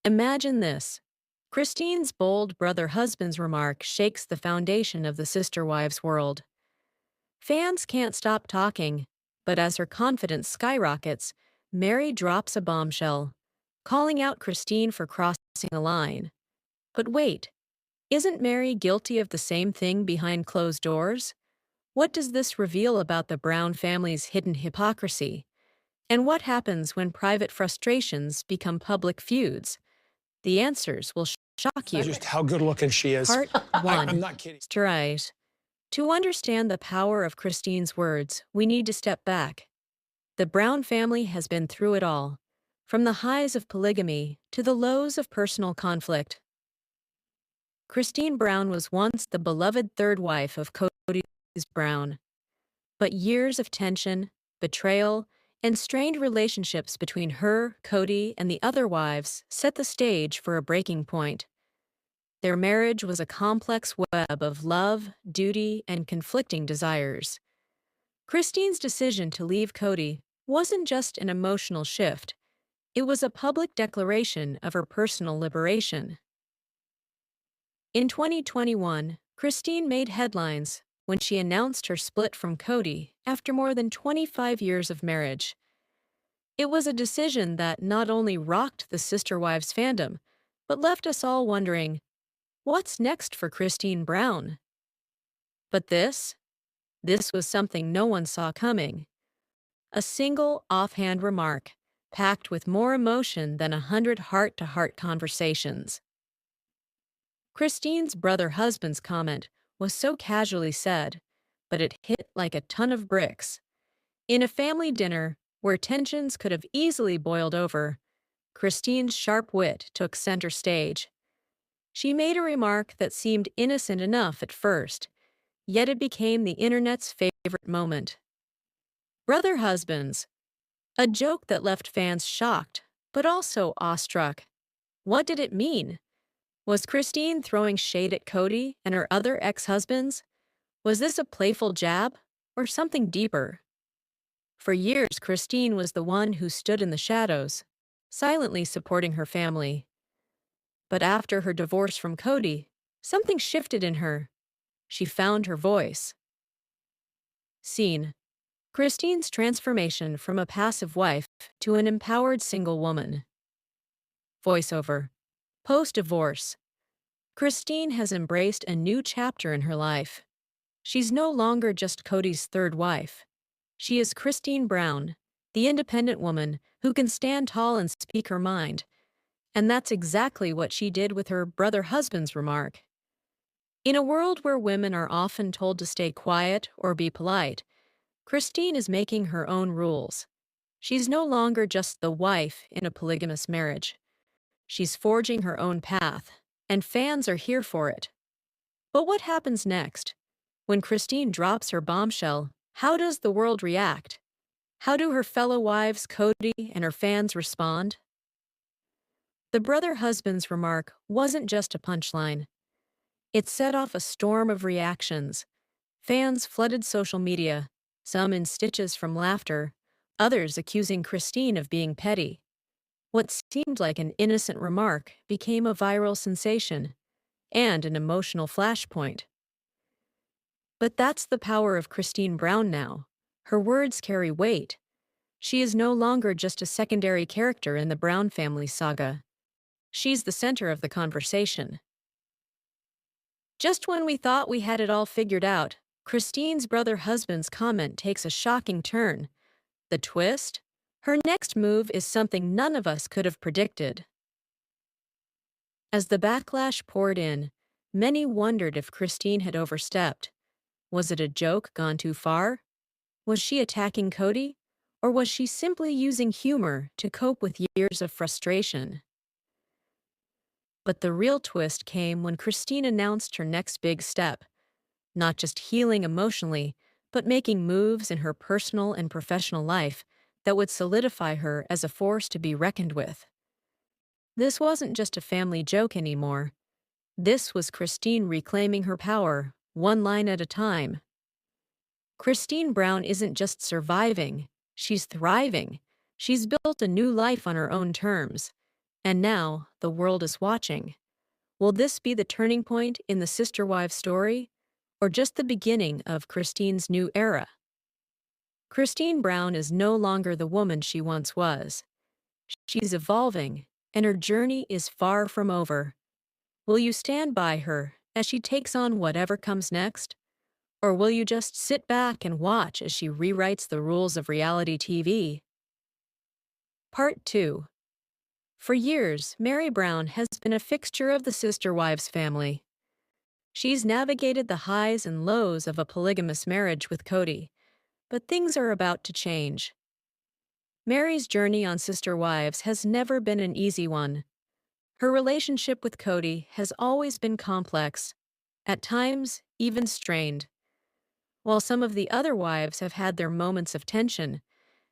Imagine this. Christine's bold brother-husband's remark shakes the foundation of the sister-wives world. Fans can't stop talking, but as her confidence skyrockets, Meri drops a bombshell, calling out Christine for crossing a line. But wait, isn't Meri guilty of the same thing behind closed doors? What does this reveal about the Brown family's hidden hypocrisy? And what happens when private frustrations become public feuds? The answers will shock you. Just how good looking she is. Part 1. I'm not kidding. Right. To understand the power of Christine's words, we need to step back. The Brown family has been through it all, from the highs of polygamy to the lows of personal conflict. Christine Brown was once the beloved third wife of Kody Brown. But years of tension, betrayal, and strained relationships between her, Kody, and the other wives set the stage for a breaking point. Their marriage was a complex web of love, duty, and conflicting desires. Christine's decision to leave Kody wasn't just an emotional shift, it was a public declaration of her personal liberation. In 2021, Christine made headlines when she announced her split from Kody after more than 25 years of marriage. It was a decision that not only rocked the Sister Wives fandom, but left us all wondering, what's next for Christine Brown? But this was something no one saw coming. A single offhand remark, packed with more emotion than 100 heart-to-heart conversations. Christine's brother-husband's comment was so casually said, but it hit like a ton of bricks. In a family dinner, where tensions could have easily boiled over, Christine's sharp wit took center stage. She made a remark that seemed innocent enough at first, yet it became the internet's favorite moment. Brother husbands. A joke that left fans shocked, but also awestruck. What did it mean? Was Christine throwing shade at Kody and her other ex-husbands? Was this a playful jab, or something deeper? For years, Christine was the one who stood in the shadows, silently supporting her family. But after her divorce from Kody, something shifted in her. She found her voice. Scene: Christine's transformation from a passive wife to an empowered single woman. Voiceover: post-divorce. Christine has embraced a new chapter in her life. She's no longer just Kody's third wife. She is Christine Brown, the independent woman who can stand tall and speak her mind. And that's exactly what she did with her brother-husband's remark. In a world where women are often told to stay quiet or be polite, Christine is making her own rules. She's no longer just the wife in a polygamous marriage. She's forging her own path, and fans are here for it. But what happens next? When Christine drops her bombshell, how does the world react? How do her fellow wives, Kody, and her fans respond? The brother-husband's remark wasn't just a punchline. It set off a storm of reactions. Fans flooded social media, some in stitches from laughter, others accusing Christine of being petty. What seemed like an innocent remark became a viral sensation and an emotional flashpoint. But that's the power of Christine Brown now. Her words carry weight. She is no longer just a secondary character in the Brown family saga. She's the center of the conversation. Just when we thought we had it all figured out, Christine's brother-husband's comment takes a shocking turn. The twist? Her next move is something none of us could have predicted. As the backlash poured in, many wondered if Christine had overstepped. Was it a joke gone too far? Was she attacking Kody? Or was she simply using humor to cope with years of frustration? But the real twist came when Christine announced her next big step. Not just healing emotionally, but making moves in her personal and professional life that would solidify her as a force to be reckoned with. This wasn't just a family joke anymore. This was Christine reclaiming her power, one line at a time. Christine Brown isn't just surviving, she's thriving. She's built a new life on her own terms. And now the world is watching. Will this be the turning point in the sister wives story, or just the beginning of Christine's new era? Christine Brown is no longer the woman she once was. She's evolving, and her journey is far from over. Will you stand by her as she takes on whatever comes next? Or will you just sit back and watch as she rewrites the rules of reality TV? Part 2. For years, Meri Brown has been a fixture of the Sister Wives family. She's navigated the highs and lows of a polygamous marriage with Kody, but things are about to change. Meri's journey on Sister Wives has never been an easy one. Her relationship with Kody has always been complex, at times even strained. While some of the other wives have had their moments of tension,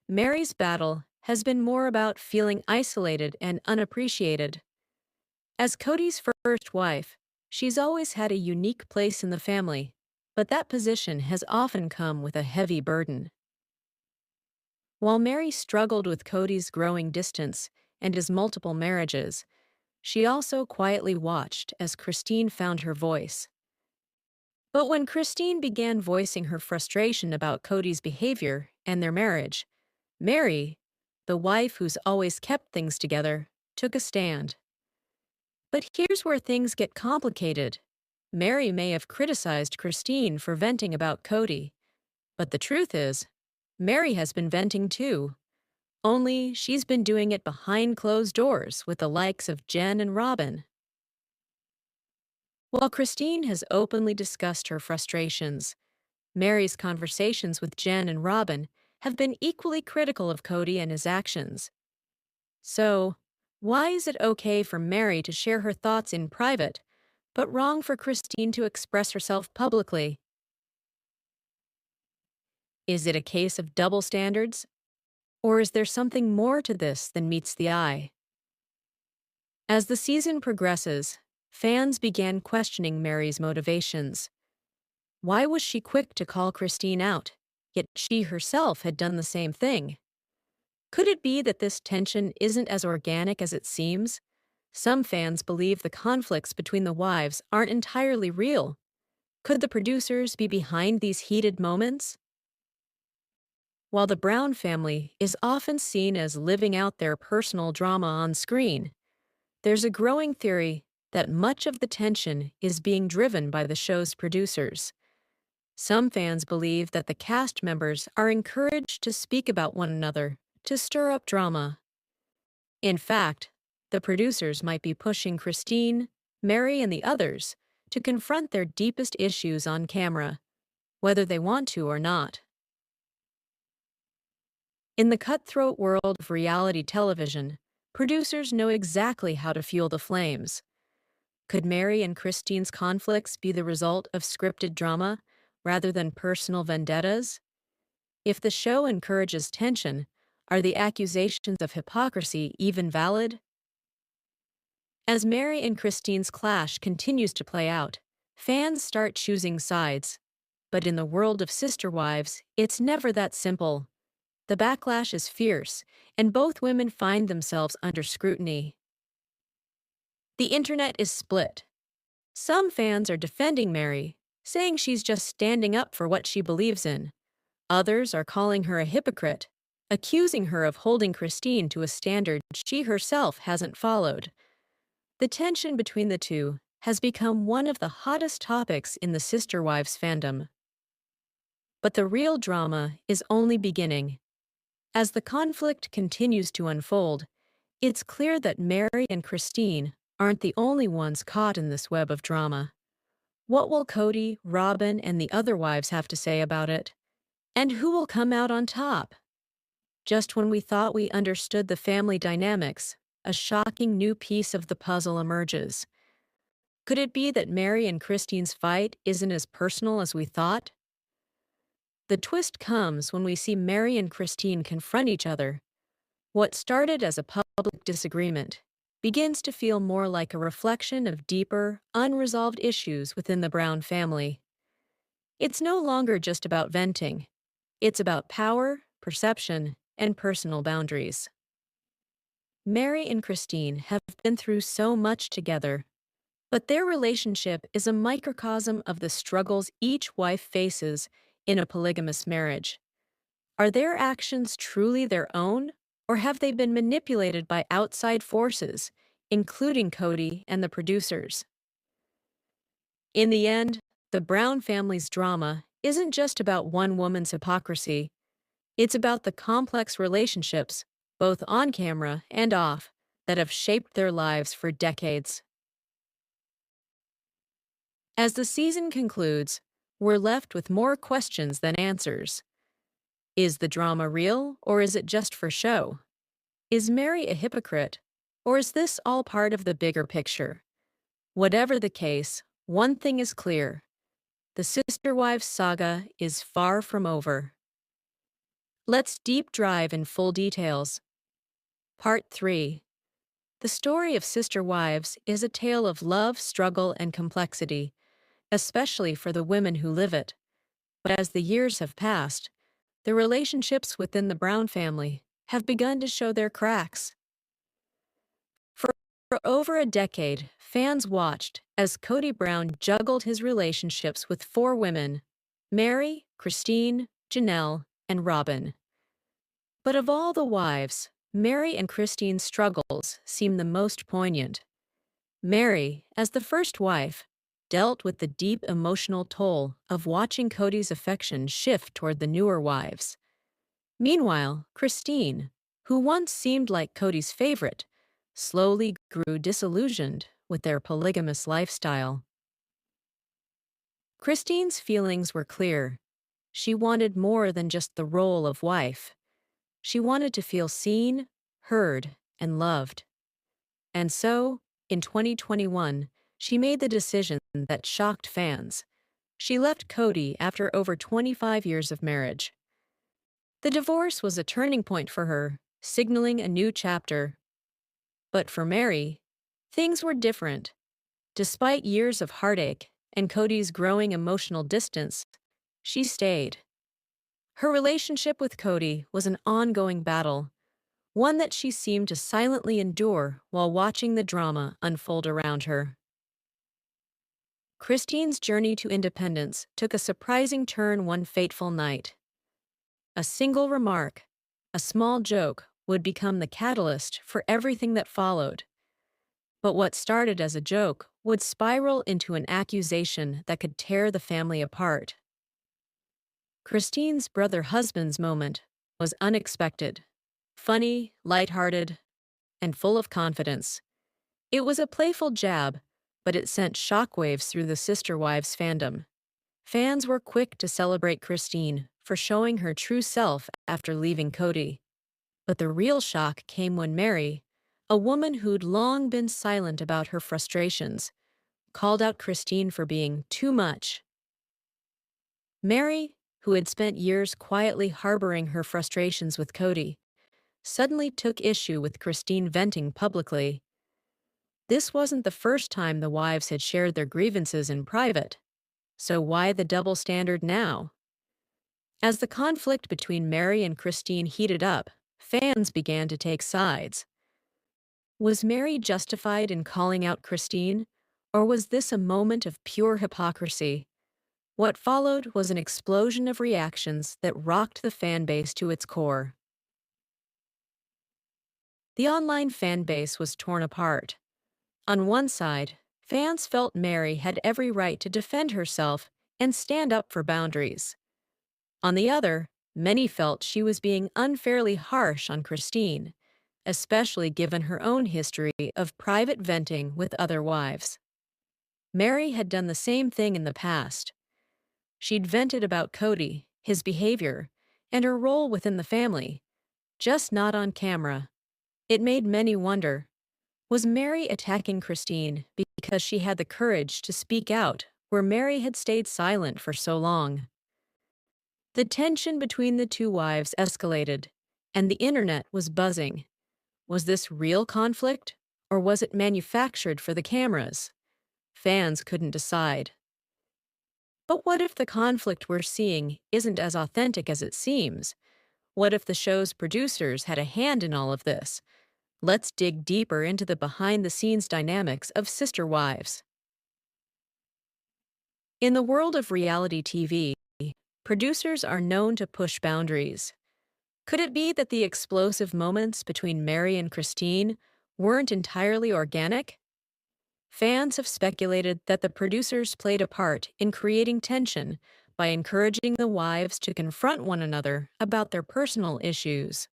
Meri's battle has been more about feeling isolated and unappreciated. As Kody's first wife, she's always had a unique place in the family, but that position has often come with a heavy burden. While Meri struggled with Kody's growing distance and his multiple marriages, she also quietly watched as Christine found her voice. But when Christine began voicing her frustration about Kody's behavior and their marriage, Meri, the wife who's always kept things together, took a stand. But here's where things get complicated. Meri may have criticized Christine for venting about Kody, but the truth is, Meri has been venting too. Only she's been doing it behind closed doors with the likes of Jen and Robyn. While Christine has openly discussed her frustrations, Meri's conversations with Jen and Robyn have been equally critical of Kody and his actions. So, why is it okay for Meri to share her thoughts in private, but wrong for Christine to express herself publicly? Is it a case of double standards? Or is there something more to this than meets the eye? As the season progresses, fans began questioning Meri's motivations. Why was she quick to call Christine out, yet she herself had done the same thing? Could it be that this tension isn't as organic as it seems? Some fans believe the conflicts between the wives aren't entirely real. Could the producers be behind these heated moments? While the Brown family is often seen as living out their personal drama on screen, there's a growing theory that much of the tension is being driven by the show's producers. Some fans believe that the cast members are encouraged to speak about one another to stir up drama. In fact, the producers might be pushing Christine, Meri, and the others to confront their deepest issues on camera, whether they want to or not. In the cutthroat world of reality television, producers know exactly how to fuel the flames. Could Meri and Christine's conflicts be the result of scripted drama rather than personal vendettas? If the show encourages tension, are the accusations of hypocrisy even valid? As Meri and Christine's clash continues to play out, fans start choosing sides. But in the world of sister wives, it's never that simple. The backlash is fierce, and both women find themselves under scrutiny. The internet is split. Some fans are defending Meri, saying she's just standing up for what she believes in. Others are calling her a hypocrite, accusing her of holding Christine to a standard she herself hasn't followed. The tension between the two has become one of the hottest topics in the Sister Wives fandom. But the real drama is only beginning. As the conflict continues to unfold, it's clear that Meri and Christine aren't the only ones caught in this web of drama. What will Kody, Robyn, and the other wives have to say about it? And who will come out on top? Just when we thought we understood the family dynamics, a shocking new piece of the puzzle emerges. Could it be that Meri and Christine's fight isn't as personal as we thought? The twist comes when we see Meri and Christine confront each other. What started as a public disagreement begins to feel more like a reflection of deeper, unresolved issues within the Brown family. It's no longer just about venting. It's about power, perception, and personal boundaries. Meri and Christine have been through so much together, but their relationship is a microcosm of the struggles each wife faces in a polygamous marriage. Are their actions truly their own, or have they been manipulated by outside forces, including Kody and the producers? In the end, the Brown family's drama isn't just about one woman's hypocrisy, it's about the complex relationships, both on camera and off, that have shaped their lives for decades. As the season concludes, we're left with more questions than answers. Is the drama real, or is it just for show? Is Meri a hypocrite, or is this all part of the bigger picture? Whatever the case, one thing is clear: the Sister Wives saga is far from over. Let's deep dive in full details. Part 3. The story of Sister Wives is a tale of love, struggle, and complexity, especially for the women who live it. But as the years have passed, the relationships within the Brown family have begun to show their cracks. For over a decade, fans watched as Kody Brown juggled his relationships with four women: Meri, Christine, Janelle, and Robyn. But of all the wives, Meri and Christine's struggles seem the most poignant. Meri, as the first wife, dealt with the deep emotional toll of watching Kody's affection shift toward the newer wives. Meanwhile, Christine, who once seemed like Kody's favorite, slowly grew disillusioned with their polygamous lifestyle. Christine's feelings were clear. She wanted more than just the role of wife. She wanted to feel seen, heard, and loved. And so, in 2021, she made the decision that shocked fans. She left Kody after over 25 years of marriage. The divorce was a turning point for her, signaling a new chapter. But for Meri, things were different. Despite years of heartache and Kody's growing emotional distance, she stayed. Her relationship with Kody was an ongoing battle, one that she seemed to silently endure while watching the drama unfold around her. Christine's journey to independence took a surprising turn one fateful night. A single remark, a small joke, would become the catalyst for everything that followed. But what started as a joke would spiral into an accusation that could tear the family apart. Christine's brother-husband's moment was unexpected, funny, lighthearted, and full of confidence. It was a playful jab, but it sent shockwaves through the Sister Wives fandom. Fans were quick to celebrate Christine for showing her true self after leaving Kody. But the real shock came when Meri, a woman who'd long been silent about her frustrations, called out Christine for being too much. Meri, who had spent years quietly harboring her frustrations with Kody, suddenly took issue with Christine venting publicly. This wasn't the first time the wives had shared their grievances in private, so why the double standard now? As the conflict between Meri and Christine heated up, fans began to take sides. Was Meri justified in calling out Christine, or was this a moment of pure hypocrisy? What followed was an explosion of reactions that rocked the fan base to its core. The online fan base was torn apart. On one side, fans felt Meri had every right to defend herself and stand up for boundaries. On the other, many felt she was being unfairly harsh on Christine, especially given her own history of private venting with other wives. Meri had done the same thing in the past. She'd vented about Kody, his behavior, and her role within the family, just not on camera. It made many wonder, was Meri attacking Christine because she had the courage to speak out where Meri had stayed silent for so long? The tension between the two wives escalated, and the internet was buzzing. Was this real conflict, or was it manufactured for the cameras? Fans couldn't decide. But what if the conflict we're seeing isn't as authentic as it seems? What if the show's producers had a hand in all of this? Let's dig deeper into the behind-the-scenes dynamics of sister wives. In the world of reality TV, producers are known to push boundaries. Could it be that the explosive moments between Meri and Christine weren't entirely organic? Fans have speculated that the producers played a part in creating tension by encouraging the wives to confront one another about their personal issues.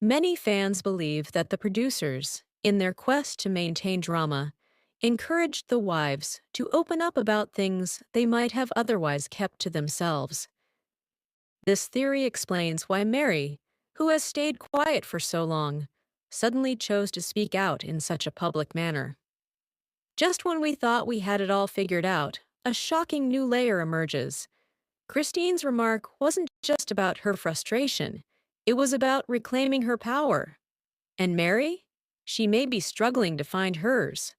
Many fans believe that the producers, in their quest to maintain drama, encouraged the wives to open up about things they might have otherwise kept to themselves. This theory explains why Meri, who has stayed quiet for so long, suddenly chose to speak out in such a public manner. Just when we thought we had it all figured out, a shocking new layer emerges. Christine's remark wasn't just about her frustration, it was about reclaiming her power. And Meri? She may be struggling to find hers.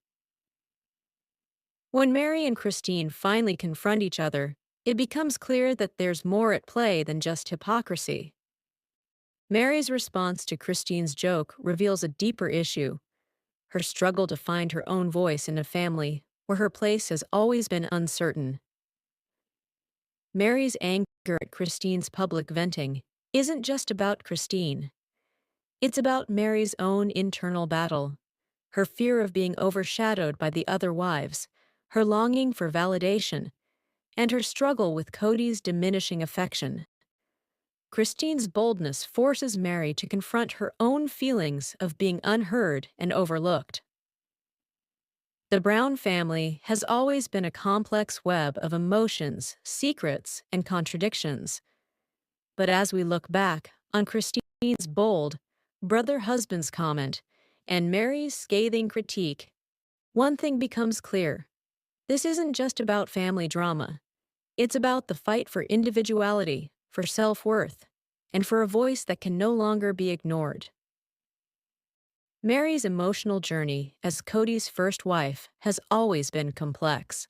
When Meri and Christine finally confront each other, it becomes clear that there's more at play than just hypocrisy. Meri's response to Christine's joke reveals a deeper issue: her struggle to find her own voice in a family where her place has always been uncertain. Meri's anger at Christine's public venting isn't just about Christine. It's about Meri's own internal battle, her fear of being overshadowed by the other wives, her longing for validation, and her struggle with Kody's diminishing affection. Christine's boldness forces Meri to confront her own feelings of being unheard and overlooked. The Brown family has always been a complex web of emotions, secrets, and contradictions. But as we look back on Christine's bold, brother-husband's comment and Meri's scathing critique, one thing becomes clear. This isn't just about family drama. It's about the fight for individuality, for self-worth, and for a voice that can no longer be ignored. Meri's emotional journey as Kody's first wife has always been complex.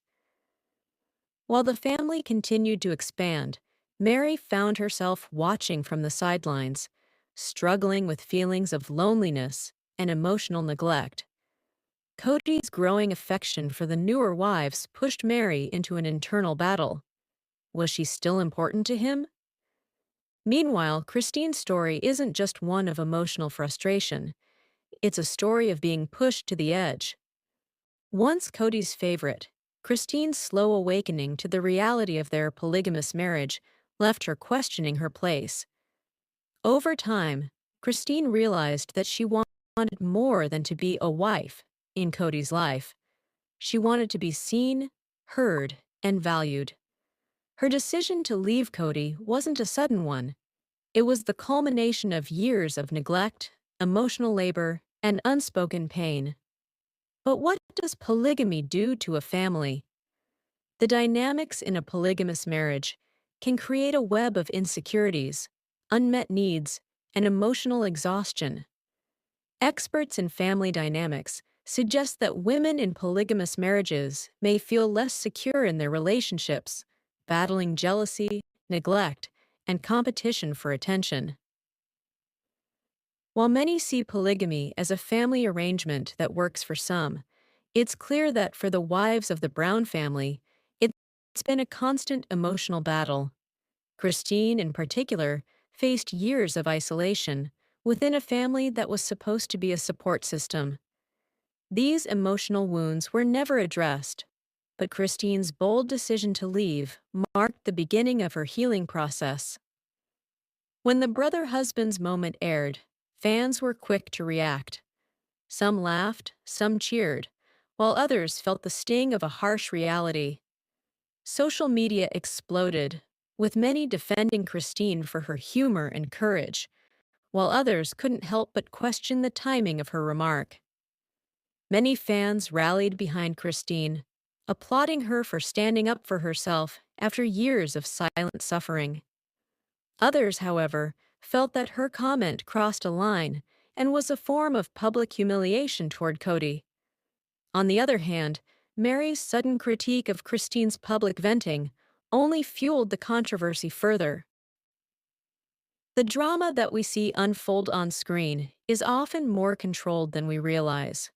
While the family continued to expand, Meri found herself watching from the sidelines, struggling with feelings of loneliness and emotional neglect. Kody's growing affection for the newer wives pushed Meri into an internal battle. Was she still important to him? Meanwhile, Christine's story isn't just one of emotional frustration. It's a story of being pushed to the edge. Once Kody's favorite, Christine's slow awakening to the reality of their polygamous marriage left her questioning her place. Over time, Christine realized that she wanted more than to be a wife in Kody's life. She wanted to be seen, heard, and valued. Her decision to leave Kody wasn't a sudden one. It was the culmination of years of neglect, emotional labor, and unspoken pain. But what does polygamy do to a family? The dynamics in a polygamous marriage can create a web of insecurities, unmet needs, and emotional exhaustion. Experts in family dynamics suggest that women in polygamous marriages may feel less secure in their relationships, battling jealousy, neglect, and competition for attention. While many see polygamy as a family arrangement that works for some, it's clear that for the wives of the Brown family, it's been a constant emotional battle. Christine, in particular, faced years of isolation within a family that was supposed to be a support system. These emotional wounds were never addressed, but Christine's bold decision to leave marked the beginning of her healing process. When the brother-husband's moment aired, fans were quick to react. Some laughed, some cheered, while others felt the sting of a harsh reality. Social media exploded, with many defending Christine for her humor and courage, while others couldn't help but question the timing of her remark. Many fans rallied behind Christine, applauding her for standing up for herself after years of silent suffering. Others, however, felt that her comment crossed a line and was a form of public humiliation toward Kody. On the other hand, Meri's sudden critique of Christine's public venting only fueled the controversy further. The drama that we see unfold on screen is often more controlled than we realize.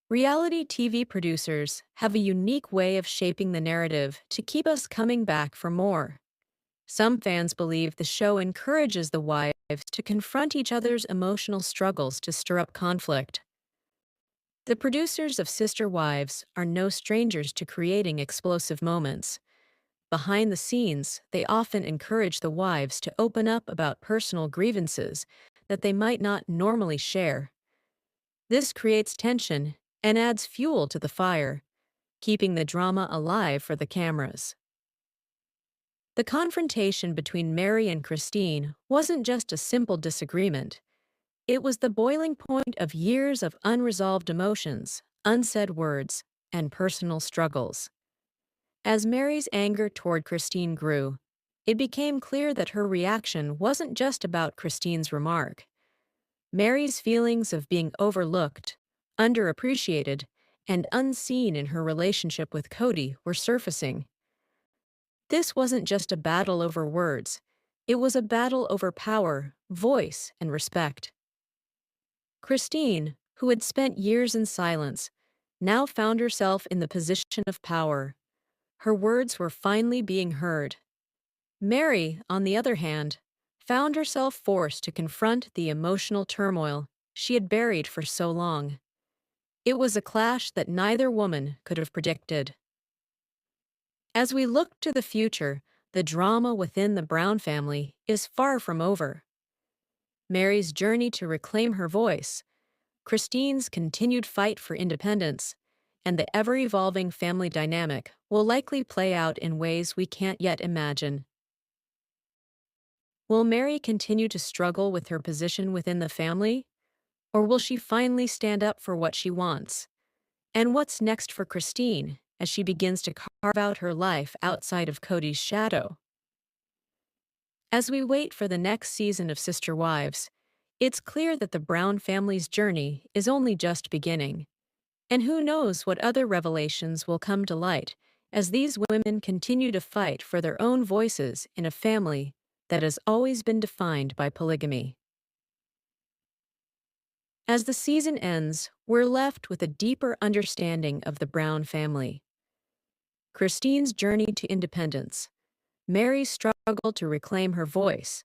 Reality TV producers have a unique way of shaping the narrative to keep us coming back for more. Some fans believe the show encourages the wives to confront each other's emotional struggles to stir up conflict. The producers of Sister Wives are no strangers to creating explosive moments. Behind the scenes, they often encourage the wives to open up about personal grievances that they might not normally share. This creates tension and adds fuel to the fire, keeping the drama alive for the cameras. The confrontation between Meri and Christine wasn't just a simple disagreement. It was the boiling point of years of unresolved emotions, unsaid words, and personal struggles. As Meri's anger toward Christine grew, it became clear that her reaction wasn't just about Christine's remark. Meri's feelings of being overlooked, underappreciated, and unseen in her relationship with Kody were surfacing. This wasn't just a battle over words, it was a battle over power, voice, and respect. Christine, who had spent years in silence, now found herself in the position of power. Her words were finally being heard. Meri, on the other hand, found herself forced to confront the emotional turmoil she had buried for so long. It was a clash that neither woman could have predicted. As we look to the future, the drama within the Brown family is far from over. Meri's journey to reclaim her voice, Christine's continued fight for independence, and the ever-evolving family dynamic will likely play out in ways we can't yet imagine. Will Meri continue to struggle with her position within the family? Or will she finally stand up for what she wants? And what's next for Christine as she begins to carve out her life outside of Kody's shadow? As we wait for the next season of Sister Wives, it's clear that the Brown family's journey is only just beginning. And who knows what other revelations will come to light as these women continue to fight for their own voices in a family that has always been defined by polygamy. As the season ends, we're left with a deeper understanding of the Brown family. Christine's journey to independence, Meri's struggle to reclaim her voice,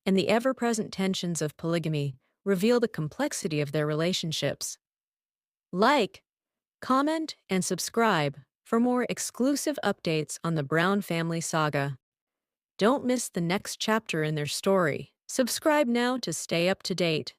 and the ever-present tensions of polygamy reveal the complexity of their relationships. Like, comment, and subscribe for more exclusive updates on the Brown family saga. Don't miss the next chapter in their story. Subscribe now to stay up to date.